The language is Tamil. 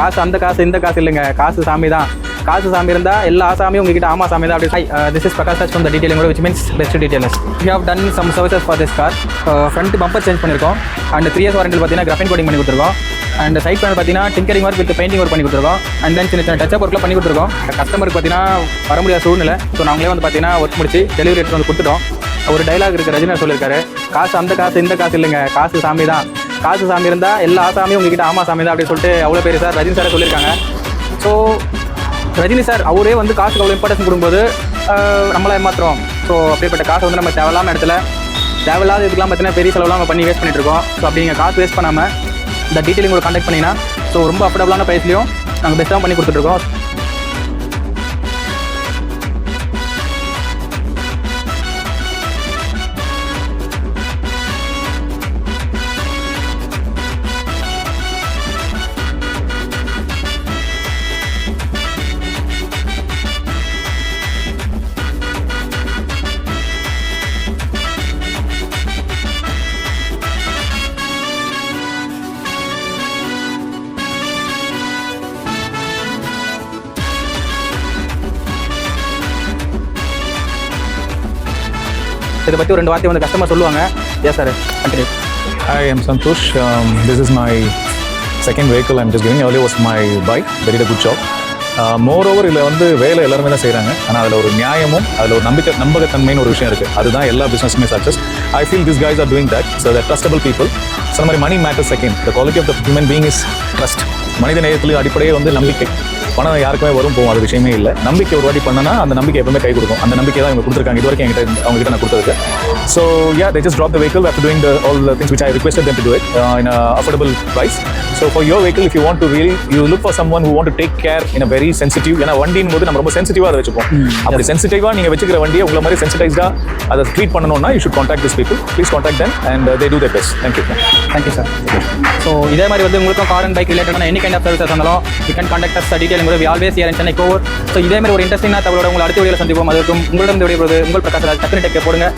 காசு அந்த காசு இந்த காசு இல்லைங்க, காசு சாமி தான். காசு சாமி இருந்தால் எல்லா சாமியும் உங்ககிட்ட ஆமா சாமி தான். அப்படி this is Prakash from the Thedetailingguru, which means best detailers. We have done some services for this car. Front bumper change பண்ணியிருக்கோம். அண்ட் 3 years warranty பார்த்தீங்கன்னா graphene coating பண்ணி கொடுத்துருக்கோம். அண்ட் சைட் பேனல் பார்த்தீங்கன்னா tinkering work with painting work பண்ணி கொடுத்துருக்கோம். அண்ட் தென் சின்ன சின்ன டச்சப் ஒர்க்லாம் பண்ணி கொடுத்துருக்கோம். கஸ்டமருக்கு பார்த்தீங்கன்னா வர முடியாத சூழ்நிலை. ஸோ நாங்களே வந்து பார்த்தீங்கன்னா ஒர்க் முடிச்சு டெலிவரி எடுத்து வந்து கொடுத்துட்டோம். ஒரு டைலாக் இருக்குது, ரஜினி சொல்லியிருக்காரு, காசு அந்த காசு இந்த காசு இல்லைங்க, காசு சாமி தான். காசு சாமி இருந்தால் எல்லா சாமியும் உங்ககிட்ட ஆமா சாமி தான் அப்படின்னு சொல்லிட்டு அவ்வளோ பேர் சார் ரஜினி சாரை சொல்லியிருக்காங்க. ஸோ ரஜினி சார் அவரே வந்து காசுக்கு அவ்வளோ இம்பார்ட்டன்ஸ் கொடுக்கும்போது நம்மளை ஏமாத்துறோம். ஸோ அப்படிப்பட்ட காசை வந்து நம்ம தேவையில்லாமல் இடத்துல தேவையில்லாத இதுக்கெல்லாம் பார்த்தீங்கன்னா பெரிய செலவுலாம் நம்ம பண்ணி வேஸ்ட் பண்ணிட்டு இருக்கோம். ஸோ அப்படி நீங்கள் காசு வேஸ்ட் பண்ணாமல் இந்த டீட்டெயிலிங் கூட கான்டாக்ட் பண்ணிங்கன்னா ஸோ ரொம்ப அஃபோர்டபுளான ப்ரைஸ்லையும் நாங்கள் பெஸ்ட்டாக பண்ணி கொடுத்துட்ருக்கோம். இதை பற்றி ஒரு 2 வார்த்தை வந்து கஸ்டமர் சொல்லுவாங்க. Yes sir, continue. Hi, I'm Santosh. This is my second vehicle I'm just giving. Earlier was my bike. They did a good job. Moreover, இதில் வந்து வேலை எல்லாருமே தான் செய்கிறாங்க. ஆனால் அதில் ஒரு நியாயமும் அதில் ஒரு நம்பகத்தன்மைன்னு ஒரு விஷயம் இருக்குது. அதுதான் எல்லா பிஸ்னஸுமே success. I feel these guys are doing that. So they're trustable people. So மாதிரி money matters second. The quality of the human being is trust. மனித நேயத்தில் அடிப்படையே வந்து நம்பிக்கை. பணம் யாருக்குமே வரும் போகும், அது விஷயமே இல்லை. நம்பிக்கை ஒரு வாட்டி பண்ணனா அந்த நம்பிக்கை எப்பவுமே கை கொடுக்கும். அந்த நம்பிக்கை தான் இவங்க கொடுத்துருக்காங்க இது வரைக்கும் அவங்ககிட்ட நான் கொடுத்துருக்கு. So they just dropped the vehicle after doing all the things which I requested them to do it in a affordable price. So for your vehicle, if you want to really, you look for someone who want to take care in a very sensitive, ஏன்னா வண்டின் போது நம்ம ரொம்ப சென்சிட்டிவாக அதை வச்சுப்போம். அப்படி சென்சிட்டிவாக நீங்கள் வச்சுக்கிற வண்டியை உங்களை மாதிரி சென்சிடைஸ்டாக அதை ட்ரீட் பண்ணணும்னா you should contact these people. Please contact them and they do their best. Thank you. Thank you, sir. So இதே மாதிரி வந்து உங்களுக்கும் கார் அண்ட் பைக் ரிலேட்டடான எனி கைண்ட் ஆஃப் சர்வீசஸ் இருந்தாலும் you can contact us Thedetailingguru. We always here in Chennai, Kovur. So இதே மாதிரி ஒரு இன்ட்ரெஸ்டிங்கான தகவலோட உங்களை அடுத்த வீடியோவில் சந்திப்போம். அதற்கும் உங்களிடம் விடைபெறுவது உங்கள் பிரகாஷ் ராஜ். டக்குனு டெக் போடுங்க.